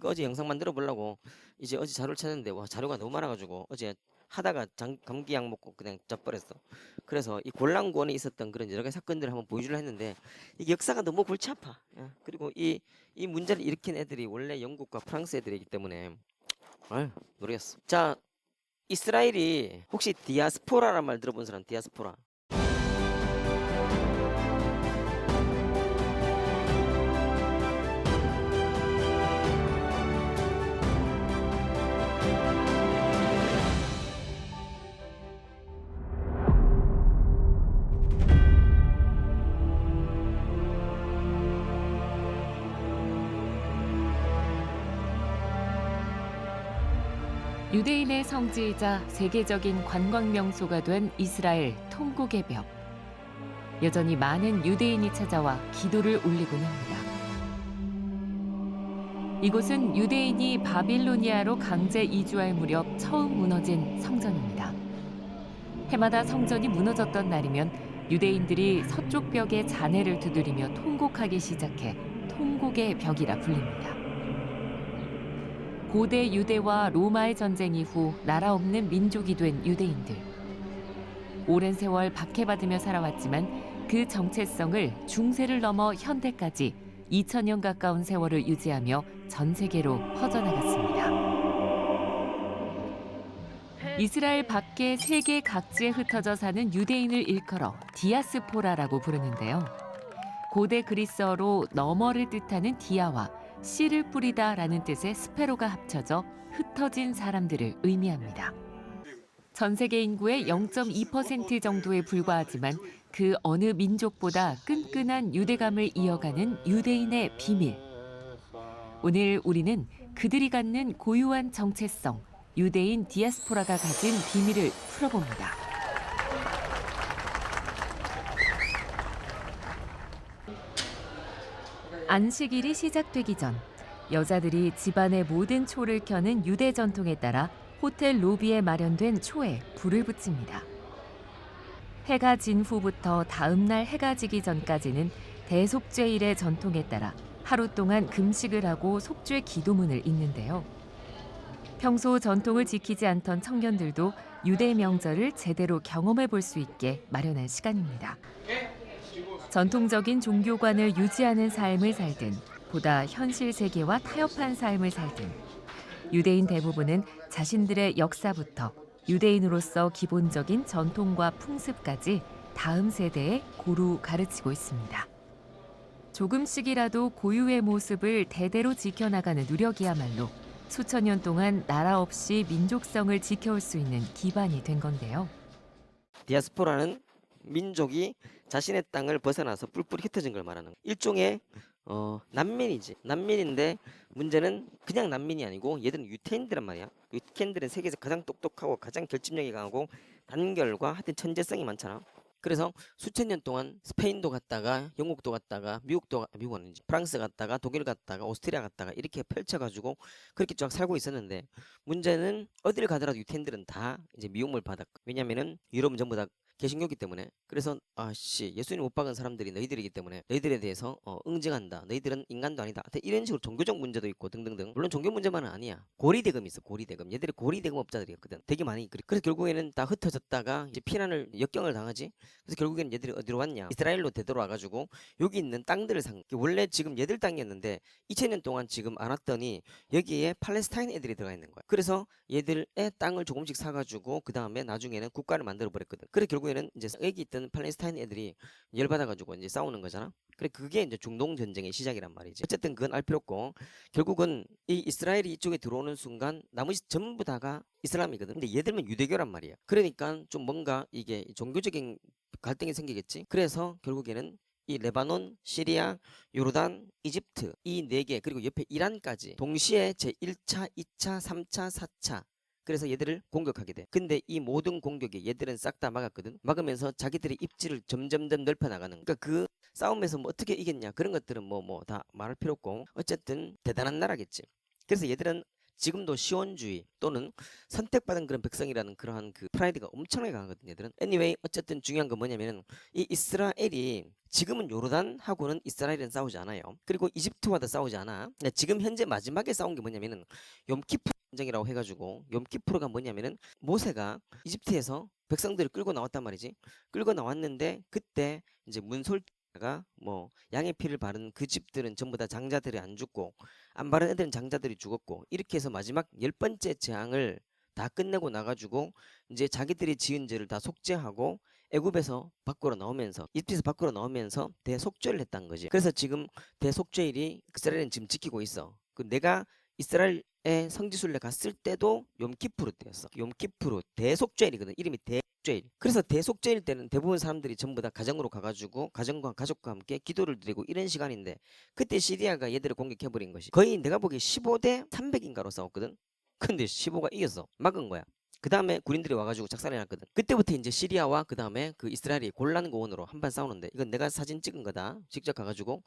제가 어제 영상 만들어 보려고 이제 어제 자료를 찾았는데 와 자료가 너무 많아가지고 어제 하다가 감기약 먹고 그냥 자버렸어. 그래서 이 골란권에 있었던 그런 여러 가지 사건들을 한번 보여주려 했는데 이게 역사가 너무 골치 아파. 그리고 이 문제를 일으킨 애들이 원래 영국과 프랑스 애들이기 때문에 아유 모르겠어. 자, 이스라엘이 혹시 디아스포라란 말 들어본 사람? 디아스포라. 유대인의 성지이자 세계적인 관광 명소가 된 이스라엘 통곡의 벽. 여전히 많은 유대인이 찾아와 기도를 올리곤 합니다. 이곳은 유대인이 바빌로니아로 강제 이주할 무렵 처음 무너진 성전입니다. 해마다 성전이 무너졌던 날이면 유대인들이 서쪽 벽에 잔해를 두드리며 통곡하기 시작해 통곡의 벽이라 불립니다. 고대 유대와 로마의 전쟁 이후 나라 없는 민족이 된 유대인들. 오랜 세월 박해받으며 살아왔지만 그 정체성을 중세를 넘어 현대까지 2000년 가까운 세월을 유지하며 전 세계로 퍼져나갔습니다. 이스라엘 밖의 세계 각지에 흩어져 사는 유대인을 일컬어 디아스포라라고 부르는데요. 고대 그리스어로 너머를 뜻하는 디아와 씨를 뿌리다라는 뜻의 스페로가 합쳐져 흩어진 사람들을 의미합니다. 전 세계 인구의 0.2% 정도에 불과하지만 그 어느 민족보다 끈끈한 유대감을 이어가는 유대인의 비밀. 오늘 우리는 그들이 갖는 고유한 정체성, 유대인 디아스포라가 가진 비밀을 풀어봅니다. 안식일이 시작되기 전 여자들이 집안의 모든 초를 켜는 유대 전통에 따라 호텔 로비에 마련된 초에 불을 붙입니다. 해가 진 후부터 다음 날 해가 지기 전까지는 대속죄일의 전통에 따라 하루 동안 금식을 하고 속죄 기도문을 읽는데요. 평소 전통을 지키지 않던 청년들도 유대 명절을 제대로 경험해 볼 수 있게 마련한 시간입니다. 전통적인 종교관을 유지하는 삶을 살든 보다 현실 세계와 타협한 삶을 살든 유대인 대부분은 자신들의 역사부터 유대인으로서 기본적인 전통과 풍습까지 다음 세대에 고루 가르치고 있습니다. 조금씩이라도 고유의 모습을 대대로 지켜나가는 노력이야말로 수천 년 동안 나라 없이 민족성을 지켜올 수 있는 기반이 된 건데요. 디아스포라는 민족이 자신의 땅을 벗어나서 뿔뿔이 흩어진 걸 말하는 거야. 일종의 난민이지. 난민인데 문제는 그냥 난민이 아니고 얘들은 유태인들란 말이야. 유태인들은 세계에서 가장 똑똑하고 가장 결집력이 강하고 단결과 하여튼 천재성이 많잖아. 그래서 수천 년 동안 스페인도 갔다가 영국도 갔다가 미국은 아니지, 프랑스 갔다가 독일 갔다가 오스트리아 갔다가 이렇게 펼쳐가지고 그렇게 쫙 살고 있었는데 문제는 어딜 가더라도 유태인들은 다 이제 미움을 받았고, 왜냐면은 유럽은 전부 다 개신교기 때문에. 그래서 예수님 못 박은 사람들이 너희들이기 때문에 너희들에 대해서 응징한다, 너희들은 인간도 아니다, 하여튼 이런 식으로 종교적 문제도 있고 등등등. 물론 종교 문제만은 아니야. 고리대금이 있어. 고리대금. 얘들이 고리대금업자들이었거든. 되게 많이. 그래서 결국에는 다 흩어졌다가 이제 피난을 역경을 당하지. 그래서 결국에는 얘들이 어디로 왔냐, 이스라엘로 되돌아와가지고 여기 있는 땅들을 원래 지금 얘들 땅이었는데 2000년 동안 지금 안 왔더니 여기에 팔레스타인 애들이 들어가 있는 거야. 그래서 얘들의 땅을 조금씩 사가지고 그 다음에 나중에는 국가를 만들어 버렸거든. 그래 결국에는 이제 여기 있던 팔레스타인 애들이 열받아가지고 이제 싸우는 거잖아. 그래 그게 이제 중동 전쟁의 시작이란 말이지. 어쨌든 그건 알 필요 없고 결국은 이 이스라엘이 이쪽에 들어오는 순간 나머지 전부 다가 이슬람이거든. 근데 얘들은 유대교란 말이야. 그러니까 좀 뭔가 이게 종교적인 갈등이 생기겠지. 그래서 결국에는 이 레바논, 시리아, 요르단, 이집트 이 네 개, 그리고 옆에 이란까지 동시에 제1차, 2차, 3차, 4차 그래서 얘들을 공격하게 돼. 근데 이 모든 공격이 얘들은 싹 다 막았거든. 막으면서 자기들의 입지를 점점점 넓혀 나가는. 그러니까 그 싸움에서 뭐 어떻게 이겼냐 그런 것들은 뭐 다 말할 필요 없고 어쨌든 대단한 나라겠지. 그래서 얘들은 지금도 시원주의 또는 선택받은 그런 백성이라는 그러한 그 프라이드가 엄청나게 강하거든요, 얘들은. anyway, 어쨌든 중요한 건 뭐냐면은 이 이스라엘이 지금은 요르단하고는 이스라엘은 싸우지 않아요. 그리고 이집트와도 싸우지 않아. 근데 지금 현재 마지막에 싸운 게 뭐냐면은 욤키푸르 전쟁이라고 해가지고, 욤키푸르가 뭐냐면은 모세가 이집트에서 백성들을 끌고 나왔단 말이지. 끌고 나왔는데 그때 이제 문솔자가 뭐 양의 피를 바른 그 집들은 전부 다 장자들이 안 죽고 안 바른 애들은 장자들이 죽었고, 이렇게 해서 마지막 10번째 재앙을 다 끝내고 나가지고 이제 자기들이 지은 죄를 다 속죄하고 애굽에서 밖으로 나오면서, 이집트에서 밖으로 나오면서 대속죄를 했다는 거지. 그래서 지금 대속죄일이 이스라엘은 지금 지키고 있어. 그 내가 이스라엘에 성지순례 갔을 때도 욤키푸르 때였어. 욤키푸르 대속죄일이거든. 이름이 대속죄일. 그래서 대속죄일 때는 대부분 사람들이 전부 다 가정으로 가가지고 가정과 가족과 함께 기도를 드리고 이런 시간인데, 그때 시리아가 얘들을 공격해버린 것이 거의 내가 보기에 15대 300인가로 싸웠거든. 근데 15가 이겼어. 막은 거야. 그 다음에 군인들이 와가지고 작살해놨거든. 그때부터 이제 시리아와 그 다음에 그 이스라엘이 골란고원으로 한판 싸우는데, 이건 내가 사진 찍은 거다. 직접 가가지고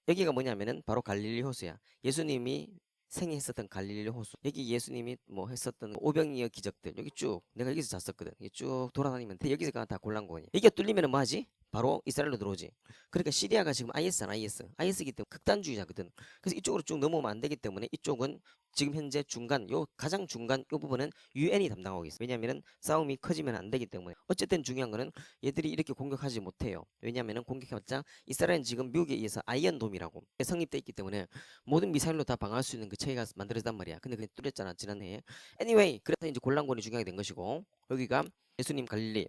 여기가 뭐냐면은 바로 갈릴리 호수야. 예수님이 생애했었던 갈릴리 호수. 여기 예수님이 뭐 했었던 오병이어 기적들 여기 쭉 내가 여기서 잤었거든. 여기 쭉 돌아다니면 돼. 여기가 다 골란고원이야. 여기가 뚫리면은 뭐 하지? 바로 이스라엘로 들어오지. 그러니까 시리아가 지금 IS잖아. IS이기 때문에 극단주의자거든. 그래서 이쪽으로 쭉 넘어오면 안 되기 때문에 이쪽은 지금 현재 중간, 요 가장 중간 요 부분은 유엔이 담당하고 있어. 왜냐면은 싸움이 커지면 안 되기 때문에. 어쨌든 중요한 거는 얘들이 이렇게 공격하지 못해요. 왜냐면은 공격해봤자 이스라엘은 지금 미국에 의해서 아이언돔이라고 성립돼 있기 때문에 모든 미사일로 다 방어할 수 있는 그 체계가 만들어졌단 말이야. 근데 그게 뚫렸잖아, 지난해에. anyway, 그래서 이제 골란권이 중요하게 된 것이고, 여기가 예수님 갈릴리,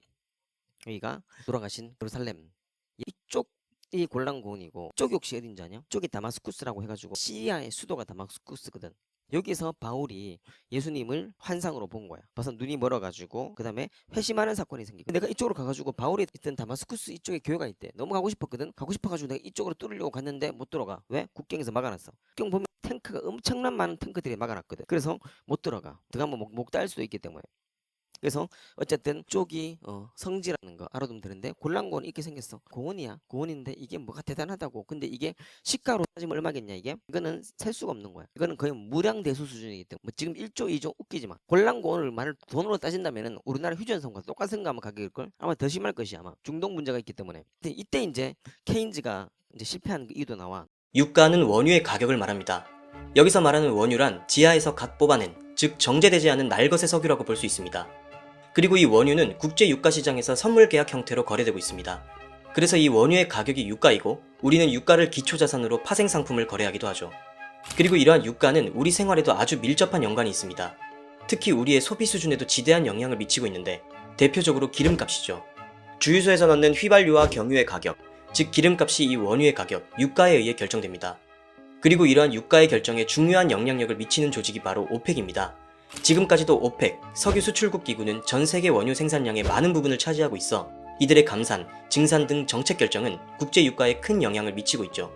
여기가 돌아가신 예루살렘. 이쪽이 골란고원이고, 이쪽이 혹시 어딘지 아냐? 이쪽이 다마스쿠스라고 해가지고 시리아의 수도가 다마스쿠스거든. 여기서 바울이 예수님을 환상으로 본 거야. 봐서 눈이 멀어가지고 그 다음에 회심하는 사건이 생기고, 내가 이쪽으로 가가지고 바울이 있던 다마스쿠스 이쪽에 교회가 있대. 너무 가고 싶었거든. 가고 싶어가지고 내가 이쪽으로 뚫으려고 갔는데 못 들어가. 왜? 국경에서 막아놨어. 국경 보면 탱크가 엄청난 많은 탱크들이 막아놨거든. 그래서 못 들어가. 들어가면 목 따일 수도 있기 때문에. 그래서 어쨌든 쪽이 성지라는 거 알아두면 되는데, 골란고원이 이렇게 생겼어. 고원이야. 고원인데 이게 뭐가 대단하다고. 근데 이게 시가로 따지면 얼마겠냐 이게? 이거는 셀 수가 없는 거야. 이거는 거의 무량대수 수준이기 때문에. 뭐 지금 1조 2조 웃기지 마. 골란고원을 만약 돈으로 따진다면은 우리나라 휴전선과 똑같은 거 아마 가격일걸? 아마 더 심할 것이 아마. 중동 문제가 있기 때문에. 근데 이때 이제 케인즈가 이제 실패한 그 이유도 나와. 유가는 원유의 가격을 말합니다. 여기서 말하는 원유란 지하에서 갓 뽑아낸, 즉 정제되지 않은 날것의 석유라고 볼 수 있습니다. 그리고 이 원유는 국제 유가 시장에서 선물 계약 형태로 거래되고 있습니다. 그래서 이 원유의 가격이 유가이고, 우리는 유가를 기초자산으로 파생 상품을 거래하기도 하죠. 그리고 이러한 유가는 우리 생활에도 아주 밀접한 연관이 있습니다. 특히 우리의 소비 수준에도 지대한 영향을 미치고 있는데, 대표적으로 기름값이죠. 주유소에서 넣는 휘발유와 경유의 가격, 즉 기름값이 이 원유의 가격, 유가에 의해 결정됩니다. 그리고 이러한 유가의 결정에 중요한 영향력을 미치는 조직이 바로 오펙입니다. 지금까지도 오펙, 석유 수출국 기구는 전 세계 원유 생산량의 많은 부분을 차지하고 있어 이들의 감산, 증산 등 정책 결정은 국제 유가에 큰 영향을 미치고 있죠.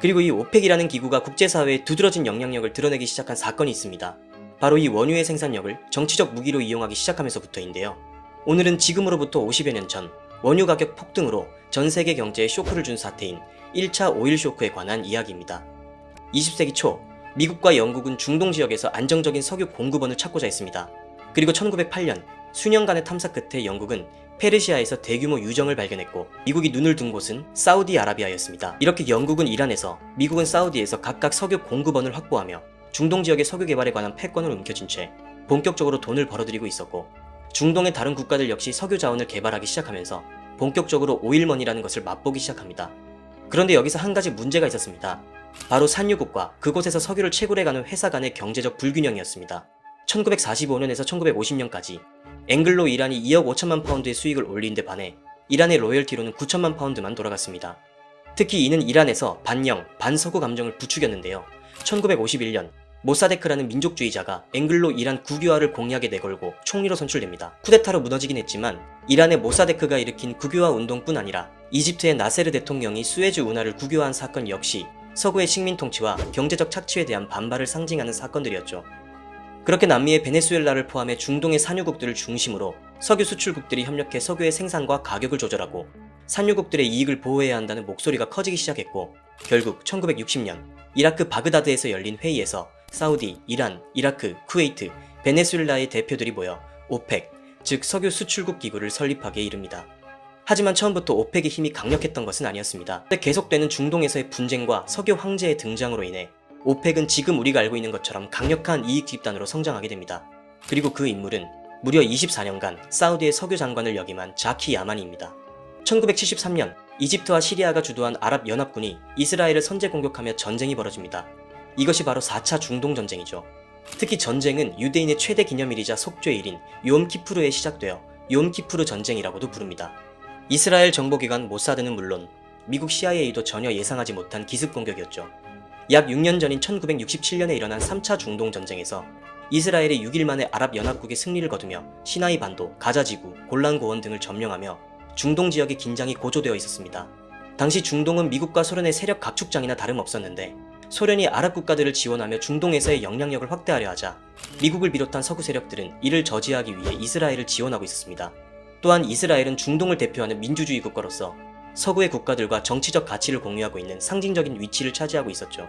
그리고 이 오펙이라는 기구가 국제사회에 두드러진 영향력을 드러내기 시작한 사건이 있습니다. 바로 이 원유의 생산력을 정치적 무기로 이용하기 시작하면서부터인데요. 오늘은 지금으로부터 50여 년 전 원유 가격 폭등으로 전 세계 경제에 쇼크를 준 사태인 1차 오일 쇼크에 관한 이야기입니다. 20세기 초 미국과 영국은 중동 지역에서 안정적인 석유 공급원을 찾고자 했습니다. 그리고 1908년 수년간의 탐사 끝에 영국은 페르시아에서 대규모 유정을 발견했고, 미국이 눈을 둔 곳은 사우디아라비아였습니다. 이렇게 영국은 이란에서, 미국은 사우디에서 각각 석유 공급원을 확보하며 중동 지역의 석유 개발에 관한 패권을 움켜쥔 채 본격적으로 돈을 벌어들이고 있었고, 중동의 다른 국가들 역시 석유 자원을 개발하기 시작하면서 본격적으로 오일머니라는 것을 맛보기 시작합니다. 그런데 여기서 한 가지 문제가 있었습니다. 바로 산유국과 그곳에서 석유를 채굴해가는 회사 간의 경제적 불균형이었습니다. 1945년에서 1950년까지 앵글로 이란이 2억 5천만 파운드의 수익을 올린 데 반해 이란의 로열티로는 9천만 파운드만 돌아갔습니다. 특히 이는 이란에서 반영, 반서구 감정을 부추겼는데요. 1951년 모사데크라는 민족주의자가 앵글로 이란 국유화를 공약에 내걸고 총리로 선출됩니다. 쿠데타로 무너지긴 했지만 이란의 모사데크가 일으킨 국유화 운동뿐 아니라 이집트의 나세르 대통령이 수에즈 운하를 국유화한 사건 역시 서구의 식민 통치와 경제적 착취에 대한 반발을 상징하는 사건들이었죠. 그렇게 남미의 베네수엘라를 포함해 중동의 산유국들을 중심으로 석유 수출국들이 협력해 석유의 생산과 가격을 조절하고 산유국들의 이익을 보호해야 한다는 목소리가 커지기 시작했고, 결국 1960년 이라크 바그다드에서 열린 회의에서 사우디, 이란, 이라크, 쿠웨이트, 베네수엘라의 대표들이 모여 오펙, 즉 석유 수출국 기구를 설립하기에 이릅니다. 하지만 처음부터 오펙의 힘이 강력했던 것은 아니었습니다. 계속되는 중동에서의 분쟁과 석유 황제의 등장으로 인해 오펙은 지금 우리가 알고 있는 것처럼 강력한 이익 집단으로 성장하게 됩니다. 그리고 그 인물은 무려 24년간 사우디의 석유 장관을 역임한 자키 야마니입니다. 1973년 이집트와 시리아가 주도한 아랍연합군이 이스라엘을 선제 공격하며 전쟁이 벌어집니다. 이것이 바로 4차 중동전쟁이죠. 특히 전쟁은 유대인의 최대 기념일이자 속죄일인 욤키푸르에 시작되어 욤키푸르 전쟁이라고도 부릅니다. 이스라엘 정보기관 모사드는 물론 미국 CIA도 전혀 예상하지 못한 기습 공격이었죠. 약 6년 전인 1967년에 일어난 3차 중동전쟁에서 이스라엘이 6일 만에 아랍연합국의 승리를 거두며 시나이 반도, 가자지구, 골란 고원 등을 점령하며 중동 지역의 긴장이 고조되어 있었습니다. 당시 중동은 미국과 소련의 세력 각축장이나 다름없었는데 소련이 아랍 국가들을 지원하며 중동에서의 영향력을 확대하려 하자 미국을 비롯한 서구 세력들은 이를 저지하기 위해 이스라엘을 지원하고 있었습니다. 또한 이스라엘은 중동을 대표하는 민주주의 국가로서 서구의 국가들과 정치적 가치를 공유하고 있는 상징적인 위치를 차지하고 있었죠.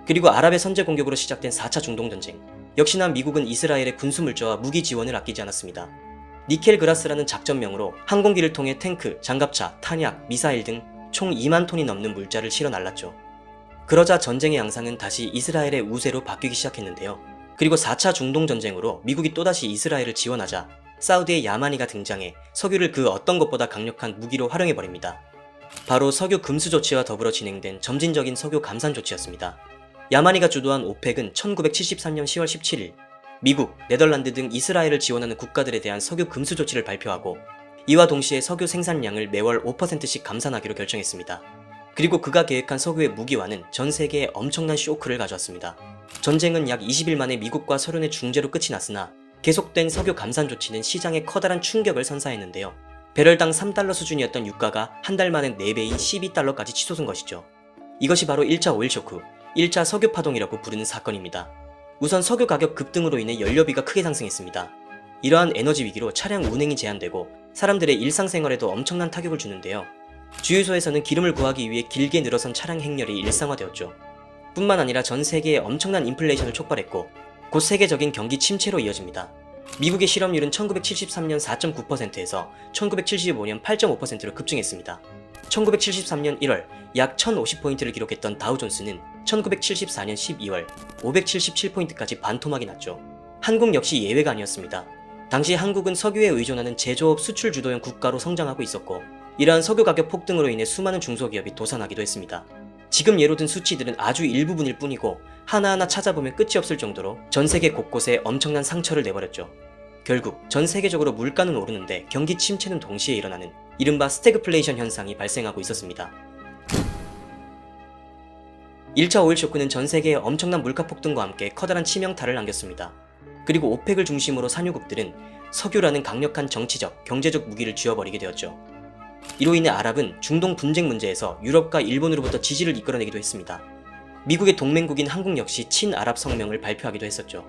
그리고 아랍의 선제 공격으로 시작된 4차 중동전쟁. 역시나 미국은 이스라엘의 군수물자와 무기 지원을 아끼지 않았습니다. 니켈 그라스라는 작전명으로 항공기를 통해 탱크, 장갑차, 탄약, 미사일 등 총 2만 톤이 넘는 물자를 실어 날랐죠. 그러자 전쟁의 양상은 다시 이스라엘의 우세로 바뀌기 시작했는데요. 그리고 4차 중동전쟁으로 미국이 또다시 이스라엘을 지원하자 사우디의 야마니가 등장해 석유를 그 어떤 것보다 강력한 무기로 활용해버립니다. 바로 석유 금수 조치와 더불어 진행된 점진적인 석유 감산 조치였습니다. 야마니가 주도한 오펙은 1973년 10월 17일 미국, 네덜란드 등 이스라엘을 지원하는 국가들에 대한 석유 금수 조치를 발표하고 이와 동시에 석유 생산량을 매월 5%씩 감산하기로 결정했습니다. 그리고 그가 계획한 석유의 무기화는 전 세계에 엄청난 쇼크를 가져왔습니다. 전쟁은 약 20일 만에 미국과 소련의 중재로 끝이 났으나 계속된 석유 감산 조치는 시장에 커다란 충격을 선사했는데요. 배럴당 3달러 수준이었던 유가가 한 달 만에 4배인 12달러까지 치솟은 것이죠. 이것이 바로 1차 오일 쇼크, 1차 석유 파동이라고 부르는 사건입니다. 우선 석유 가격 급등으로 인해 연료비가 크게 상승했습니다. 이러한 에너지 위기로 차량 운행이 제한되고 사람들의 일상생활에도 엄청난 타격을 주는데요. 주유소에서는 기름을 구하기 위해 길게 늘어선 차량 행렬이 일상화되었죠. 뿐만 아니라 전 세계에 엄청난 인플레이션을 촉발했고 곧 세계적인 경기 침체로 이어집니다. 미국의 실업률은 1973년 4.9%에서 1975년 8.5%로 급증했습니다. 1973년 1월 약 1050포인트를 기록했던 다우존스는 1974년 12월 577포인트까지 반토막이 났죠. 한국 역시 예외가 아니었습니다. 당시 한국은 석유에 의존하는 제조업 수출 주도형 국가로 성장하고 있었고 이러한 석유 가격 폭등으로 인해 수많은 중소기업이 도산하기도 했습니다. 지금 예로 든 수치들은 아주 일부분일 뿐이고 하나하나 찾아보면 끝이 없을 정도로 전 세계 곳곳에 엄청난 상처를 내버렸죠. 결국 전 세계적으로 물가는 오르는데 경기 침체는 동시에 일어나는 이른바 스태그플레이션 현상이 발생하고 있었습니다. 1차 오일 쇼크는 전 세계에 엄청난 물가 폭등과 함께 커다란 치명타를 남겼습니다. 그리고 오펙을 중심으로 산유국들은 석유라는 강력한 정치적, 경제적 무기를 쥐어버리게 되었죠. 이로 인해 아랍은 중동 분쟁 문제에서 유럽과 일본으로부터 지지를 이끌어내기도 했습니다. 미국의 동맹국인 한국 역시 친아랍 성명을 발표하기도 했었죠.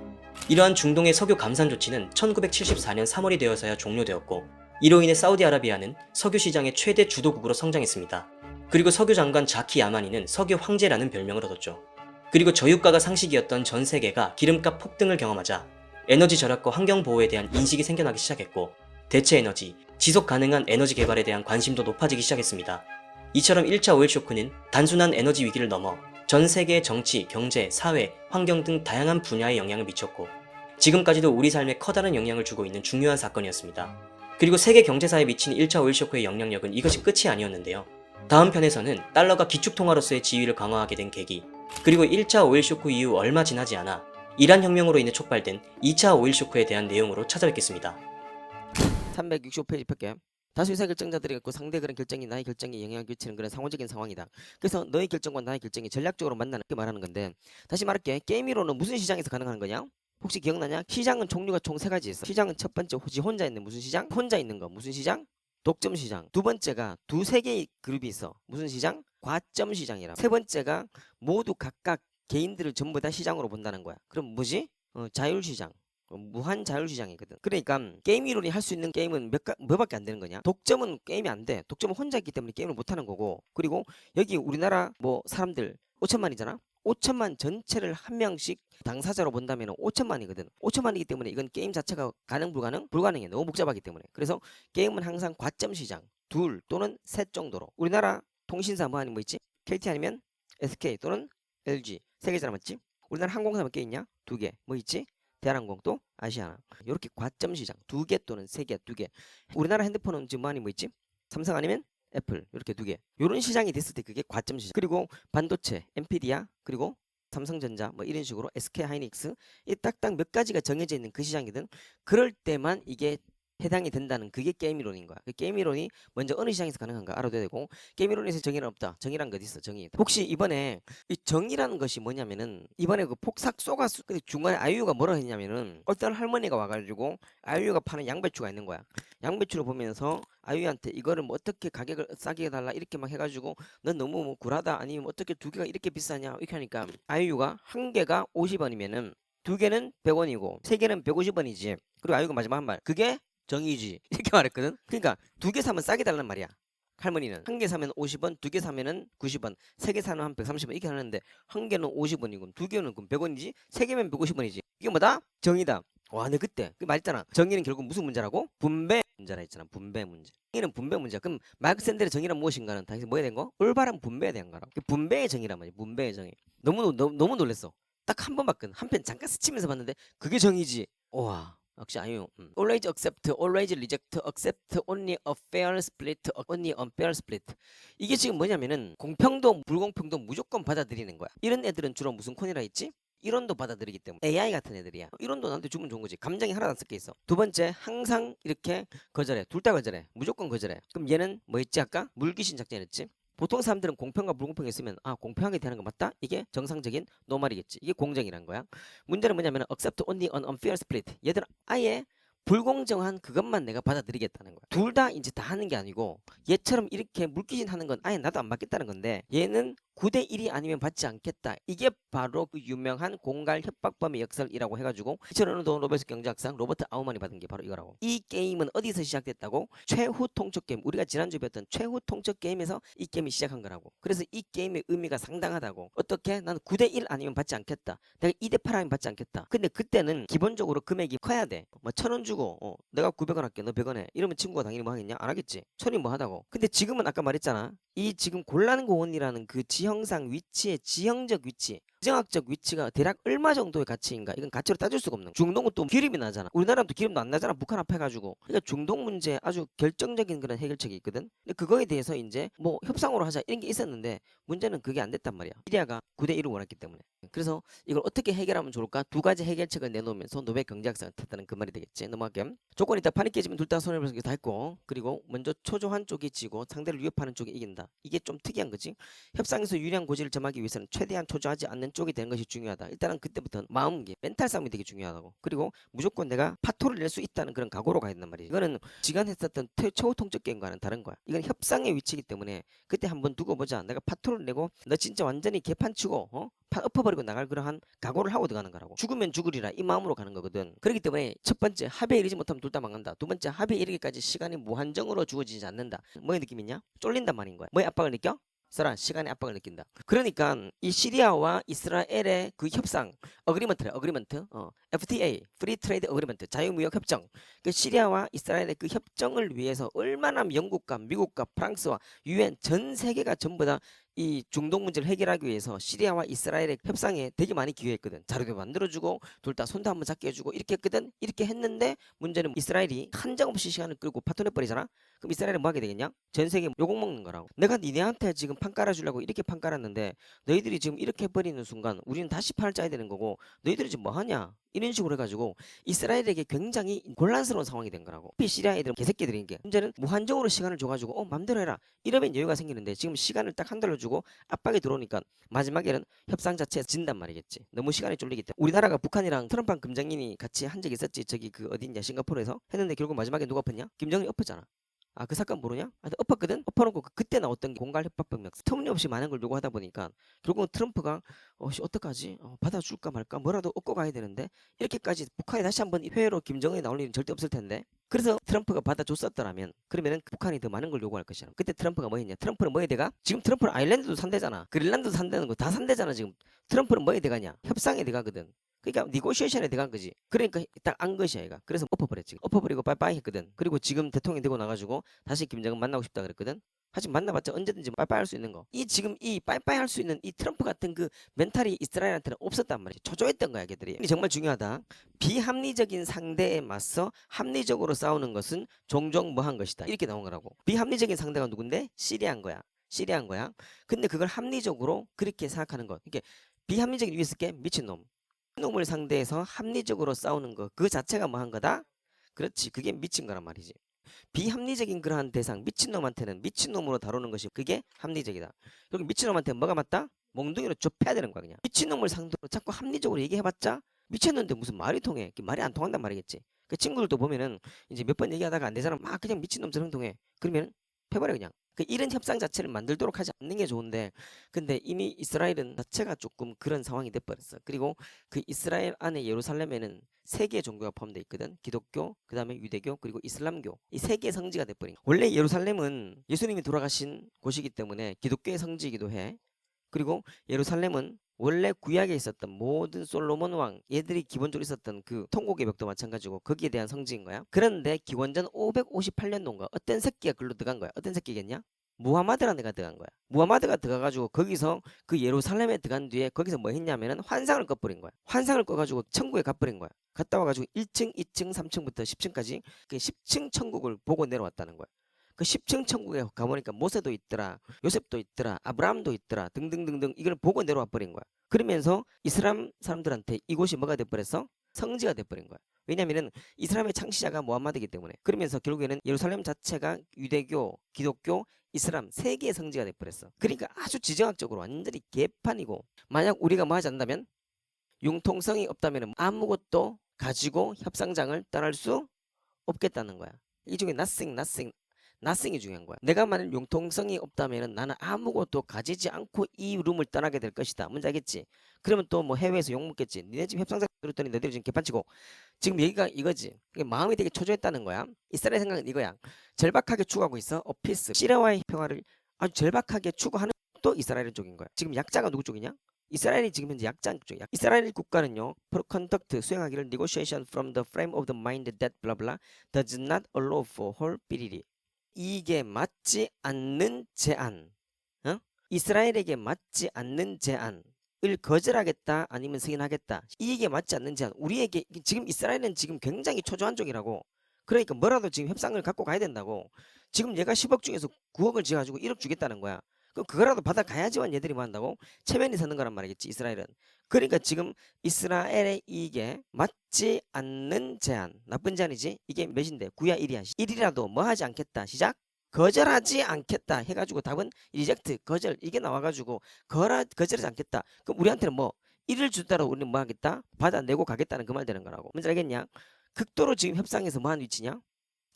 이러한 중동의 석유 감산 조치는 1974년 3월이 되어서야 종료되었고 이로 인해 사우디아라비아는 석유 시장의 최대 주도국으로 성장했습니다. 그리고 석유 장관 자키 야마니는 석유 황제라는 별명을 얻었죠. 그리고 저유가가 상식이었던 전 세계가 기름값 폭등을 경험하자 에너지 절약과 환경 보호에 대한 인식이 생겨나기 시작했고 대체 에너지, 지속 가능한 에너지 개발에 대한 관심도 높아지기 시작했습니다. 이처럼 1차 오일 쇼크는 단순한 에너지 위기를 넘어 전 세계의 정치, 경제, 사회, 환경 등 다양한 분야에 영향을 미쳤고 지금까지도 우리 삶에 커다란 영향을 주고 있는 중요한 사건이었습니다. 그리고 세계 경제사에 미친 1차 오일 쇼크의 영향력은 이것이 끝이 아니었는데요. 다음 편에서는 달러가 기축통화로서의 지위를 강화하게 된 계기, 그리고 1차 오일 쇼크 이후 얼마 지나지 않아 이란 혁명으로 인해 촉발된 2차 오일 쇼크에 대한 내용으로 찾아뵙겠습니다. 365페이지 펼게. 다수 의사결정자들이 있고 상대 그런 결정이 나의 결정에 영향을 끼치는 그런 상호적인 상황이다. 그래서 너의 결정과 나의 결정이 전략적으로 만나는 게 말하는 건데 다시 말할게. 게임이론은 무슨 시장에서 가능한 거냐? 혹시 기억나냐? 시장은 종류가 총 3가지 있어. 시장은 첫 번째 혹시 혼자 있는 무슨 시장? 혼자 있는 거 무슨 시장? 독점 시장. 두 번째가 두세 개의 그룹이 있어. 무슨 시장? 과점 시장이라. 세 번째가 모두 각각 개인들을 전부 다 시장으로 본다는 거야. 그럼 뭐지? 자율시장. 무한 자율시장이거든. 그러니까 게임 이론이 할 수 있는 게임은 몇밖에 안 되는 거냐? 독점은 게임이 안 돼. 독점은 혼자 있기 때문에 게임을 못 하는 거고. 그리고 여기 우리나라 뭐 사람들 5천만이잖아. 5천만 전체를 한 명씩 당사자로 본다면 5천만이거든. 5천만이기 때문에 이건 게임 자체가 가능 불가능? 불가능해. 너무 복잡하기 때문에. 그래서 게임은 항상 과점 시장 둘 또는 셋 정도로. 우리나라 통신사 뭐 아니면 뭐 있지? KT 아니면 SK 또는 LG 세 개잖아 맞지? 우리나라 항공사 몇 개 있냐? 두 개. 뭐 있지? 대한항공 또 아시아나. 이렇게 과점 시장 두 개 또는 세 개, 두 개. 우리나라 핸드폰은 지금 뭐 아니면 뭐 있지? 삼성 아니면 애플 이렇게 두 개. 요런 시장이 됐을 때 그게 과점 시장. 그리고 반도체, 엔피디아 그리고 삼성전자 뭐 이런 식으로 SK 하이닉스 이 딱딱 몇 가지가 정해져 있는 그 시장이든 그럴 때만 이게 해당이 된다는 그게 게임 이론인 거야. 그 게임 이론이 먼저 어느 시장에서 가능한가 알아둬야 되고 게임 이론에서 정의는 없다. 정의란 게 어디 있어? 정의. 혹시 이번에 이 정의라는 것이 뭐냐면은 이번에 그 폭삭 쏘가수 중간에 아이유가 뭐라 했냐면은 어떤 할머니가 와가지고 아이유가 파는 양배추가 있는 거야. 양배추를 보면서 아이유한테 이거를 뭐 어떻게 가격을 싸게 해달라 이렇게 막 해가지고 넌 너무 뭐 굴하다 아니면 어떻게 두 개가 이렇게 비싸냐 이렇게 하니까 아이유가 한 개가 50원이면은 두 개는 100원이고 세 개는 150원이지. 그리고 아이유가 마지막 한 말 그게 정의지 이렇게 말했거든. 그러니까 두 개 사면 싸게 달란 말이야. 할머니는 한 개 사면 50원, 두 개 사면은 90원, 세 개 사면 한 130원 이렇게 하는데 한 개는 50원이고 두 개는 그럼 100원이지, 세 개면 150원이지. 이게 뭐다? 정의다. 와, 내 그때 그 말했잖아. 정의는 결국 무슨 문제라고? 분배 문제라 했잖아. 분배 문제. 정의는 분배 문제야. 그럼 마르크스 샌델의 정의란 무엇인가는 당연히 뭐에 대한 거? 올바른 분배에 대한 거라. 분배의 정의란 말이야. 분배의 정의. 너무 놀랬어. 딱 한 번 봤거든. 한 편 잠깐 스치면서 봤는데 그게 정의지. 와. 역시 아니요. Always accept, always reject, accept only a fair split, only unfair split. 이게 지금 뭐냐면은 공평도 불공평도 무조건 받아들이는 거야. 이런 애들은 주로 무슨 콘이라 했지? 이론도 받아들이기 때문에 AI 같은 애들이야. 이론도 나한테 주면 좋은 거지. 감정이 하나도 안 섞여 있어. 두 번째 항상 이렇게 거절해. 둘 다 거절해. 무조건 거절해. 그럼 얘는 뭐 했지 아까? 물귀신 작전했지? 보통 사람들은 공평과 불공평이 있으면 아 공평하게 대하는 거 맞다? 이게 정상적인 노말이겠지. 이게 공정이란 거야. 문제는 뭐냐면 accept only an unfair split. 얘들은 아예 불공정한 그것만 내가 받아들이겠다는 거야. 둘 다 이제 다 하는 게 아니고 얘처럼 이렇게 물귀신 하는 건 아예 나도 안 받겠다는 건데 얘는 9대 1이 아니면 받지 않겠다. 이게 바로 그 유명한 공갈 협박범의 역설이라고 해가지고 2005년도 노벨스 경제학상 로버트 아우만이 받은 게 바로 이거라고. 이 게임은 어디서 시작됐다고? 최후 통첩 게임. 우리가 지난주에 배웠던 최후 통첩 게임에서 이 게임이 시작한 거라고. 그래서 이 게임의 의미가 상당하다고. 어떻게? 나는 9대 1 아니면 받지 않겠다. 내가 2대 8 아니면 받지 않겠다. 근데 그때는 기본적으로 금액이 커야 돼. 뭐 1,000원 주고 내가 900원 할게 너 100원 해. 이러면 친구가 당연히 뭐 하겠냐? 안 하겠지. 천이 뭐 하다고. 근데 지금은 아까 말했잖아. 이 지금 곤란고원이라는 그 지형상 위치의 지형적 위치 지정학적 위치가 대략 얼마 정도의 가치인가 이건 가치로 따질 수가 없는 거야. 중동은 또 기름이 나잖아. 우리나라는 또 기름도 안 나잖아. 북한 앞에 가지고. 그러니까 중동 문제 아주 결정적인 그런 해결책이 있거든. 근데 그거에 대해서 이제 뭐 협상으로 하자 이런 게 있었는데 문제는 그게 안 됐단 말이야. 시리아가 9대 1을 원했기 때문에. 그래서 이걸 어떻게 해결하면 좋을까? 두 가지 해결책을 내놓으면서 노벨 경제학상을 탔다는 그 말이 되겠지. 넘어갈게. 조건이 있다. 판이 깨지면 둘 다 손해를 보는 게 다 했고 그리고 먼저 초조한 쪽이 지고 상대를 위협하는 쪽이 이긴다. 이게 좀 특이한 거지. 협상에서 유리한 고지를 점하기 위해서는 최대한 초조하지 않는 쪽이 되는 것이 중요하다. 일단은 그때부터 마음기, 멘탈 싸움이 되게 중요하다고. 그리고 무조건 내가 파토를 낼 수 있다는 그런 각오로 가야 된단 말이지. 이거는 지간 했었던 최후 통첩 게임과는 다른 거야. 이건 협상의 위치이기 때문에 그때 한번 두고 보자. 내가 파토를 내고 너 진짜 완전히 개판치고 판 엎어버리고 나갈 그러한 각오를 하고 들어가는 거라고. 죽으면 죽으리라 이 마음으로 가는 거거든. 그렇기 때문에 첫 번째 합의에 이르지 못하면 둘 다 망한다. 두 번째 합의에 이르기까지 시간이 무한정으로 주어지지 않는다. 뭐의 느낌이냐? 쫄린단 말인 거야. 뭐의 압박을 느껴? 써라. 시간의 압박을 느낀다. 그러니까 이 시리아와 이스라엘의 그 협상 어그리먼트래. 어그리먼트. FTA 프리 트레이드 어그리먼트 자유무역 협정. 그 시리아와 이스라엘의 그 협정을 위해서 얼마나 영국과 미국과 프랑스와 유엔 전 세계가 전부 다 이 중동 문제를 해결하기 위해서 시리아와 이스라엘의 협상에 되게 많이 기여했거든. 자료도 만들어주고 둘 다 손도 한번 잡게 해주고 이렇게 했거든. 이렇게 했는데 문제는 이스라엘이 한정없이 시간을 끌고 파토내버리잖아. 그럼 이스라엘은 뭐 하게 되겠냐? 전 세계 욕 먹는 거라고. 내가 니네한테 지금 판 깔아주려고 이렇게 판 깔았는데 너희들이 지금 이렇게 해버리는 순간 우리는 다시 판을 짜야 되는 거고 너희들이 지금 뭐 하냐? 이런 식으로 해가지고 이스라엘에게 굉장히 곤란스러운 상황이 된 거라고. 시리아 애들은 개새끼들인 게 문제는 무한정으로 시간을 줘가지고 맘대로 해라 이러면 여유가 생기는데 지금 시간을 딱 한 달로 주고 압박이 들어오니까 마지막에는 협상 자체에 진단 말이겠지. 너무 시간이 쫄리기 때문에. 우리나라가 북한이랑 트럼프 금정인이 같이 한 적이 있었지. 저기 그 어딘냐 싱가포르에서 했는데 결국 마지막에 누가 엎었냐? 김정은이 엎었잖아. 아, 그 사건 모르냐? 엎었거든? 엎어놓고 그때 나왔던 게 공갈 협박병력 터무니없이 많은 걸 요구하다 보니까 결국은 트럼프가 어떡하지? 받아줄까 말까? 뭐라도 얻고 가야 되는데 이렇게까지 북한이 다시 한번 회의로 김정은이 나올 일은 절대 없을 텐데 그래서 트럼프가 받아줬었더라면 그러면은 북한이 더 많은 걸 요구할 것이야. 그때 트럼프가 뭐 했냐? 트럼프는 뭐 해야 돼가? 지금 트럼프는 아일랜드도 산대잖아. 그린란드도 산다는 거 다 산대잖아. 지금 트럼프는 뭐 해야 돼가냐? 협상에 돼가거든. 그러니까 니고시에이션에 들어간 거지. 그러니까 딱 안 것이야 얘가. 그래서 엎어버렸지. 엎어버리고 빠이빠이 했거든. 그리고 지금 대통령 되고 나가지고 다시 김정은 만나고 싶다 그랬거든. 하지만 만나봤자 언제든지 빠이빠이 할 수 있는 거. 이 지금 이 빠이빠이 할 수 있는 이 트럼프 같은 그 멘탈이 이스라엘한테는 없었단 말이지. 초조했던 거야 걔들이. 이 정말 중요하다. 비합리적인 상대에 맞서 합리적으로 싸우는 것은 종종 뭐 한 것이다. 이렇게 나온 거라고. 비합리적인 상대가 누군데? 시리아인 거야. 시리아인 거야. 근데 그걸 합리적으로 그렇게 생각하는 것. 이게 비합리적인 위에서 게 미친놈. 놈을 상대해서 합리적으로 싸우는 거 그 자체가 뭐 한 거다? 그렇지 그게 미친 거란 말이지. 비합리적인 그러한 대상 미친놈한테는 미친놈으로 다루는 것이 그게 합리적이다. 그리고 미친놈한테 뭐가 맞다? 몽둥이로 좁혀야 되는 거야 그냥. 미친놈을 상대로 자꾸 합리적으로 얘기해봤자 미쳤는데 무슨 말이 통해? 말이 안 통한단 말이겠지. 그 친구들도 보면은 이제 몇 번 얘기하다가 안 되잖아. 막 그냥 미친놈처럼 행동해. 그러면 패버려 그냥. 그 이런 협상 자체를 만들도록 하지 않는 게 좋은데 근데 이미 이스라엘은 자체가 조금 그런 상황이 돼버렸어. 그리고 그 이스라엘 안에 예루살렘에는 세 개의 종교가 포함되어 있거든. 기독교, 그 다음에 유대교, 그리고 이슬람교. 이 세 개의 성지가 돼버린 거야. 원래 예루살렘은 예수님이 돌아가신 곳이기 때문에 기독교의 성지이기도 해. 그리고 예루살렘은 원래 구약에 있었던 모든 솔로몬 왕 얘들이 기본적으로 있었던 그 통곡의 벽도 마찬가지고 거기에 대한 성지인 거야. 그런데 기원전 558년도인가 어떤 새끼가 글로 들어간 거야. 어떤 새끼겠냐? 무하마드라는 애가 들어간 거야. 무하마드가 들어가가지고 거기서 그 예루살렘에 들어간 뒤에 거기서 뭐 했냐면은 환상을 꺼버린 거야. 환상을 꺼가지고 천국에 가버린 거야. 갔다 와가지고 1층, 2층, 3층부터 10층까지 그 10층 천국을 보고 내려왔다는 거야. 그 10층 천국에 가보니까 모세도 있더라, 요셉도 있더라, 아브라함도 있더라, 등등등등 이걸 보고 내려와 버린 거야. 그러면서 이슬람 사람들한테 이곳이 뭐가 돼버렸어? 성지가 돼버린 거야. 왜냐면은 이슬람의 창시자가 무함마드이기 때문에. 그러면서 결국에는 예루살렘 자체가 유대교, 기독교, 이슬람 세 개의 성지가 돼버렸어. 그러니까 아주 지정학적으로 완전히 개판이고 만약 우리가 뭐 하지 않는다면 융통성이 없다면 아무것도 가지고 협상장을 떠날 수 없겠다는 거야. 이 중에 nothing이 중요한 거야. 내가 만약 융통성이 없다면 나는 아무것도 가지지 않고 이 룸을 떠나게 될 것이다. 뭔지 알겠지? 그러면 또 뭐 해외에서 욕먹겠지. 니네 집 협상장 들었더니 너희들이 지금 개판치고. 지금 얘기가 이거지. 마음이 되게 초조했다는 거야. 이스라엘 생각은 이거야. 절박하게 추구하고 있어. 어피스. 시리아와의 평화를 아주 절박하게 추구하는 또 이스라엘 쪽인 거야. 지금 약자가 누구 쪽이냐? 이스라엘이 지금 현재 약자 쪽이야. 이스라엘 국가는요, conduct 수행하기를 negotiation from the frame of the mind that blah blah does not allow for whole 삐리리. 이게 맞지 않는 제안, 이스라엘에게 맞지 않는 제안을 거절하겠다 아니면 승인하겠다. 이게 맞지 않는 제안. 우리에게 지금 이스라엘은 지금 굉장히 초조한 쪽이라고. 그러니까 뭐라도 지금 협상을 갖고 가야 된다고. 지금 얘가 10억 중에서 9억을 지어가지고 1억 주겠다는 거야. 그럼 그거라도 받아가야지만 얘들이 뭐 한다고? 체면이 서는 거란 말이겠지 이스라엘은. 그러니까 지금 이스라엘의 이게 맞지 않는 제안, 나쁜 제안이지. 이게 몇인데? 9야 1이야. 1이라도 뭐 하지 않겠다. 시작. 거절하지 않겠다 해가지고 답은 리젝트, 거절. 이게 나와가지고 거절하지 않겠다. 그럼 우리한테는 뭐 1을 주더라도 우리는 뭐 하겠다? 받아내고 가겠다는 그 말 되는 거라고. 뭔지 알겠냐? 극도로 지금 협상에서 뭐 하는 위치냐?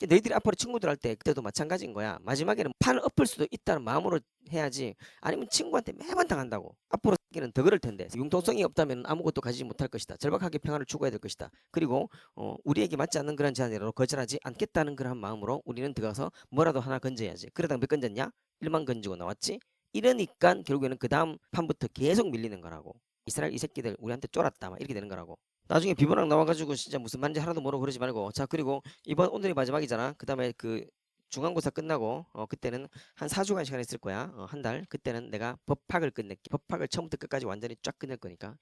너희들이 앞으로 친구들 할 때 그때도 마찬가지인 거야. 마지막에는 판을 엎을 수도 있다는 마음으로 해야지. 아니면 친구한테 매번 당한다고. 앞으로 는 더 그럴 텐데. 융통성이 없다면 아무것도 가지지 못할 것이다. 절박하게 평화를 추구해야 될 것이다. 그리고 우리에게 맞지 않는 그런 제안이라도 거절하지 않겠다는 그런 마음으로 우리는 들어가서 뭐라도 하나 건져야지. 그러다가 몇 건졌냐? 1만 건지고 나왔지. 이러니까 결국에는 그 다음 판부터 계속 밀리는 거라고. 이스라엘 이 새끼들 우리한테 쫄았다 막 이렇게 되는 거라고. 나중에 비번학 나와가지고 진짜 무슨 말인지 하나도 모르고 그러지 말고. 자, 그리고 오늘이 마지막이잖아. 그 다음에 그 중간고사 끝나고 그때는 한 4주간 시간 있을 거야. 한 달. 그때는 내가 법학을 끝낼게. 법학을 처음부터 끝까지 완전히 쫙 끝낼 거니까.